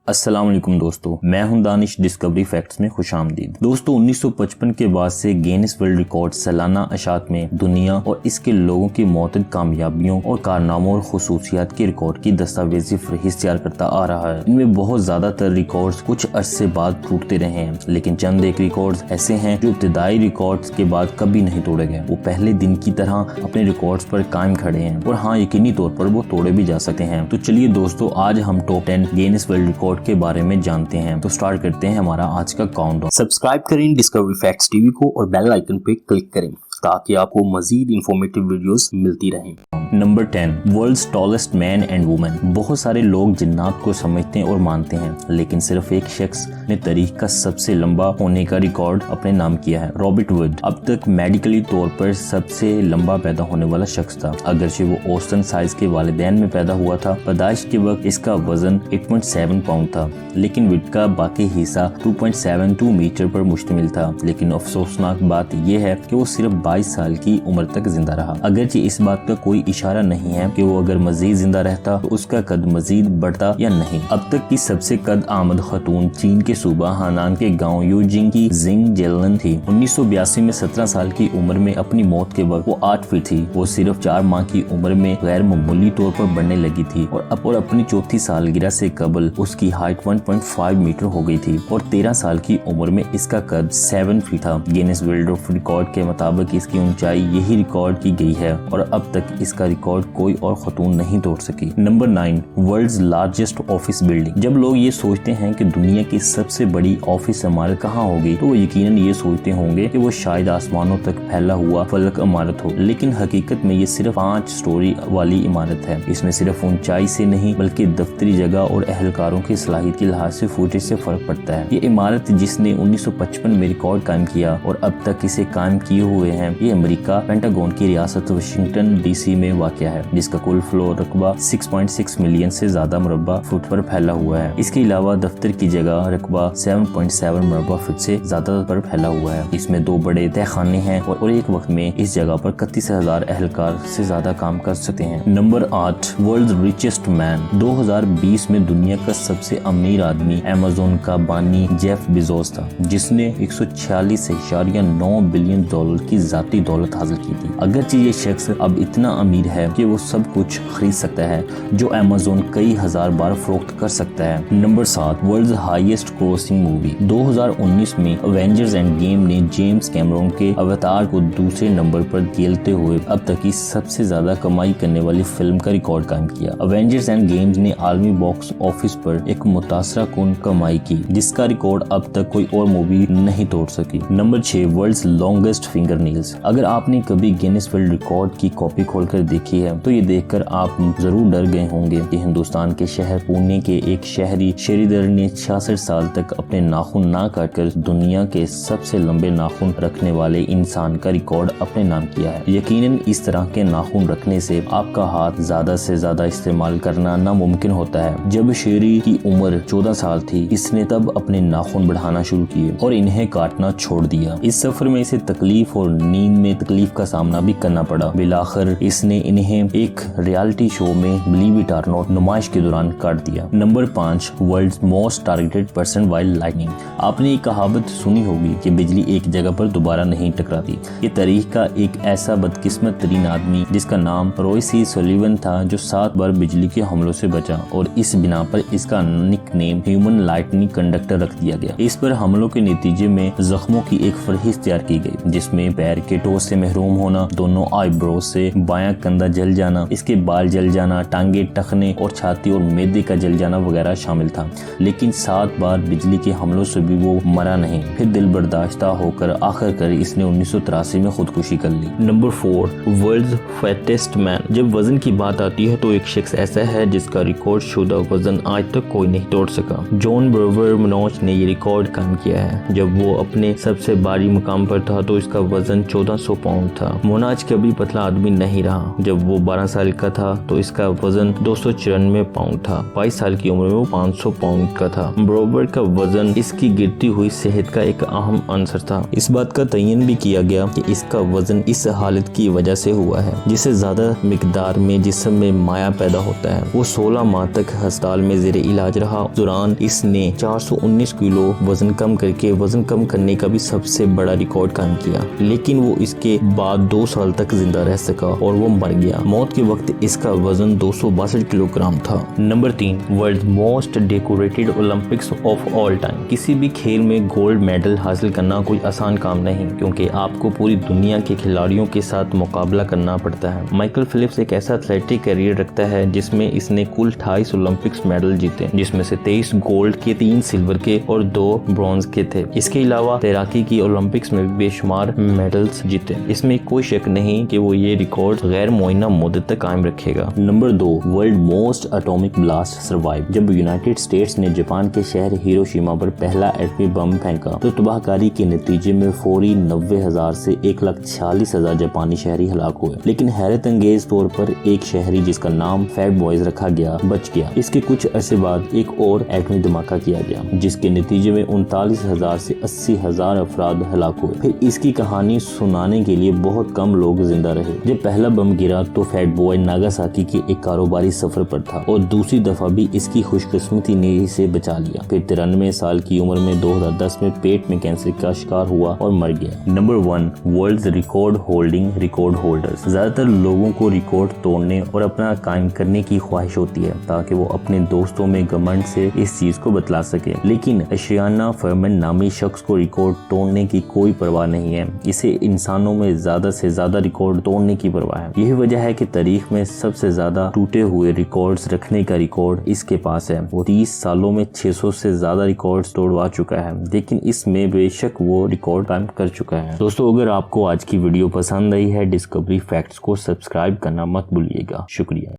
अस्सलाम वालेकुम दोस्तों, मैं हूं दानिश। डिस्कवरी फैक्ट्स में खुश आमदीद। दोस्तों 1955 के बाद से गिनीज वर्ल्ड रिकॉर्ड सालाना अशात में दुनिया और इसके लोगों की मौतद कामयाबियों और कारनामों और खुसूसियात के रिकॉर्ड की दस्तावेजी फहरिस्त तैयार करता आ रहा है। इनमें बहुत ज्यादातर रिकॉर्ड्स कुछ अरसे बाद टूटते रहे हैं, लेकिन चंद एक रिकॉर्ड्स ऐसे हैं जो इब्तदाई रिकॉर्ड्स के बाद कभी नहीं तोड़े गए। वो पहले दिन की तरह अपने रिकॉर्ड्स पर कायम खड़े हैं और हाँ, यकीनी तौर पर वो तोड़े भी जा सकते हैं। तो चलिए दोस्तों, आज हम टॉप 10 गिनीज वर्ल्ड रिकॉर्ड के बारे में जानते हैं। तो स्टार्ट करते हैं हमारा आज का काउंटडाउन। सब्सक्राइब करें डिस्कवरी फैक्ट्स टीवी को और बेल आइकन पे क्लिक करें ताकि आपको मजीद इंफॉर्मेटिव वीडियोस मिलती रहें। Number 10, world's tallest man and woman. बहुत सारे लोग जिन्नात को समझते हैं और मानते हैं, लेकिन सिर्फ एक शख्स ने तारीख का सबसे लंबा होने का रिकॉर्ड अपने नाम किया है, रॉबर्ट वुड। अब तक मेडिकली तौर पर सबसे लंबा पैदा होने वाला शख्स था। अगरचे वो औसतन साइज के वालिदैन में पैदा हुआ था। पैदाइश के वक्त इसका वजन 8.7 पाउंड था, लेकिन वुड का बाकी हिस्सा 2.72 मीटर पर मुश्तमिल था। लेकिन अफसोसनाक बात यह है कि वो सिर्फ 22 साल की उम्र तक जिंदा रहा। अगरचे इस बात का कोई इशारा नहीं है कि वो अगर मजीद जिंदा रहता तो उसका कद मजीद बढ़ता या नहीं। अब तक की सबसे कद आमद खतून चीन के सूबा हानान के गांव यूजिंग की जिंग जेलन थी। 1982 में 17 साल की उम्र में अपनी मौत के वक्त वो 8 फीट थी। वो सिर्फ 4 माह की उम्र में गैर मामूली तौर पर बढ़ने लगी थी और अपनी चौथी सालगिरह से कबल उसकी हाइट 1.5 मीटर हो गई थी और 13 साल की उम्र में इसका कद 7 फीट था। गिनीज वर्ल्ड रिकॉर्ड के मुताबिक इसकी ऊंचाई यही रिकॉर्ड की गई है और अब तक इसका रिकॉर्ड कोई और खतून नहीं तोड़ सकी। Number 9, world's largest office building. जब लोग ये सोचते हैं कि दुनिया की सबसे बड़ी ऑफिस इमारत कहाँ होगी, तो वो यकीनन ये सोचते होंगे कि वो शायद आसमानों तक फैला हुआ फलक इमारत हो, लेकिन हकीकत में ये सिर्फ 5 स्टोरी वाली इमारत है। इसमें सिर्फ ऊंचाई से नहीं बल्कि दफ्तरी जगह और एहलकारों की सलाहियत के लिहाज से फुटेज से फर्क पड़ता है। ये इमारत जिसने 1955 में रिकॉर्ड कायम किया और अब तक इसे कायम किए हुए हैं, ये अमेरिका पेंटागन की रियासत वाशिंगटन डीसी में वाक़या है, जिसका कुल फ्लोर रकबा 6.6 मिलियन से ज्यादा मुरब्बा फुट पर फैला हुआ है। इसके अलावा दफ्तर की जगह रकबा 7.7 मुरब्बा फुट से ज्यादा पर फैला हुआ है। इसमें 2 बड़े तहखाने हैं और एक वक्त में इस जगह पर 31,000 एहलकार से ज्यादा काम कर सकते हैं। Number 8, world richest man. 2020 में दुनिया का सबसे अमीर आदमी अमेज़न का बानी जेफ बेजोस था, जिसने 146.9 बिलियन डॉलर की जाती दौलत हासिल की थी। अगरचे ये शख्स अब इतना अमीर है कि वो सब कुछ खरीद सकता है जो अमेज़न कई हजार बार फरोख्त कर सकता है। Number 7, world highest crossing movie. 2019 में अवेंजर्स एंड गेम ने जेम्स कैमरन के अवतार को दूसरे नंबर पर खेलते हुए अब तक की सबसे ज्यादा कमाई करने वाली फिल्म का रिकॉर्ड कायम किया। अवेंजर्स एंड गेम्स ने आलमी बॉक्स ऑफिस पर एक मुतासरा कुन कमाई की, जिसका रिकॉर्ड अब तक कोई और मूवी नहीं तोड़ सकी। Number 6, world's longest finger nails. अगर आपने कभी गिनीज वर्ल्ड रिकॉर्ड की कॉपी खोलकर देखी है तो ये देखकर आप जरूर डर गए होंगे कि हिंदुस्तान के शहर पुणे के एक शहरी श्रीधर ने 66 साल तक अपने नाखून ना काटकर दुनिया के सबसे लंबे नाखून रखने वाले इंसान का रिकॉर्ड अपने नाम किया है। यकीनन इस तरह के नाखून रखने से आपका हाथ ज्यादा से ज्यादा इस्तेमाल करना नामुमकिन होता है। जब शेरी की उम्र 14 साल थी, इसने तब अपने नाखून बढ़ाना शुरू किए और इन्हें काटना छोड़ दिया। इस सफर में इसे तकलीफ और नींद में तकलीफ का सामना भी करना पड़ा। बिलाखिर इसने इन्हें एक रियलिटी शो में बिलीव इट और नॉट नुमाइश के दौरान काट दिया। Number 5, world's most targeted person wild lightning. आपने एक कहावत सुनी होगी कि बिजली एक जगह पर दोबारा नहीं टकराती। ये तारीख का एक ऐसा बदकिस्मत तरीन आदमी जिसका नाम रॉय सी सुलिवन था, जो 7 बार बिजली के हमलों से बचा और इस बिना पर इसका nick name human lightning conductor रख दिया गया। इस पर हमलों के नतीजे में जख्मों की एक फहरिस्त तैयार की गई, जिसमें पैर के टो से महरूम होना, दोनों आईब्रो से बायां कंधा जल जाना, इसके बाल जल जाना, टांगे, टखने और छाती और मैदे का जल जाना वगैरह शामिल था। लेकिन 7 बार बिजली के हमलों से भी वो मरा नहीं। फिर दिल बर्दाश्ता होकर आखिरकार इसने 1983 में खुदकुशी कर ली। Number 4, world's fattest man. जब वजन की बात आती है तो एक शख्स ऐसा है जिसका रिकॉर्ड शुदा वजन आज तक कोई नहीं तोड़ सका। जॉन ब्रोवर मनोज ने ये रिकॉर्ड कायम किया है। जब वो अपने सबसे भारी मुकाम पर था तो इसका वजन 1400 पाउंड था। मोनाज कभी पतला आदमी नहीं रहा। जब वो 12 साल का था तो इसका वजन 294 पाउंड था। 22 साल की उम्र में वो 500 पाउंड का था। रॉबर्ट का वजन इसकी गिरती हुई सेहत का एक अहम अंसर था। इस बात का तयन भी किया गया कि इसका वजन इस हालत की वजह से हुआ है जिससे ज्यादा मिकदार में जिस्म में माया पैदा होता है। वो 16 माह तक अस्पताल में जेर इलाज रहा। दौरान इसने 419 किलो वजन कम करके वजन कम करने का भी सबसे बड़ा रिकॉर्ड कायम किया, लेकिन वो इसके बाद 2 साल तक जिंदा रह सका और वो मर गया। मौत के वक्त इसका वजन 262 किलोग्राम था। Number 3, world most decorated Olympics of all time. किसी भी खेल में गोल्ड मेडल हासिल करना कोई आसान काम नहीं, क्योंकि आपको पूरी दुनिया के खिलाड़ियों के साथ मुकाबला करना पड़ता है। माइकल फिलिप्स एक ऐसा एथलेटिक करियर रखता है जिसमें इसने कुल 28 ओलंपिक्स मेडल जीते, जिसमें से 23 गोल्ड के, 3 सिल्वर के और 2 ब्रॉन्ज के थे। इसके अलावा तैराकी की ओलंपिक्स में बेशुमार मेडल्स जीते। इसमें कोई शक नहीं कि वो ये रिकॉर्ड गैर मुअय्यना मुद्दत तक कायम रखेगा। Number 2, world most atomic blast survive. जब यूनाइटेड स्टेट्स ने जापान के शहर हिरोशिमा पर पहला एटमी बम फेंका तो तबाहकारी के नतीजे में फौरी 90,000 से 1,46,000 जापानी शहरी हलाक हुए, लेकिन हैरत अंगेज तौर पर एक शहरी जिसका नाम फैट बॉयज रखा गया बच गया। इसके कुछ अरसे बाद एक और एटमी धमाका किया गया जिसके नतीजे में 39,000 से 80,000 अफराद हलाक हुए। फिर इसकी कहानी सुनाने के लिए बहुत कम लोग जिंदा रहे। जब पहला बम गिरा तो फैट बॉय नागासाकी के एक कारोबारी सफर पर था और दूसरी दफा भी इसकी खुशकिस्मती ने इसे बचा लिया। फिर 93 साल की उम्र में 2010 में पेट में कैंसर का शिकार हुआ और मर गया। Number 1, world record holding record holders. ज्यादातर लोगों को रिकॉर्ड तोड़ने और अपना कायम करने की ख्वाहिश होती है ताकि वो अपने दोस्तों में घमंड से इस चीज को बतला सके, लेकिन अशियाना फरमन नामी शख्स को रिकॉर्ड तोड़ने की कोई परवाह नहीं है। इसे इंसानों में ज्यादा से ज्यादा रिकॉर्ड तोड़ने की परवाह है। यही वजह है कि तारीख में सबसे ज्यादा टूटे हुए रिकॉर्ड्स रखने का रिकॉर्ड इसके पास है। वो 30 सालों में 600 से ज्यादा रिकॉर्ड्स तोड़वा चुका है, लेकिन इसमें बेशक वो रिकॉर्ड कायम कर चुका है। दोस्तों, अगर आपको आज की वीडियो पसंद आई है, डिस्कवरी फैक्ट्स को सब्सक्राइब करना मत भूलिएगा। शुक्रिया।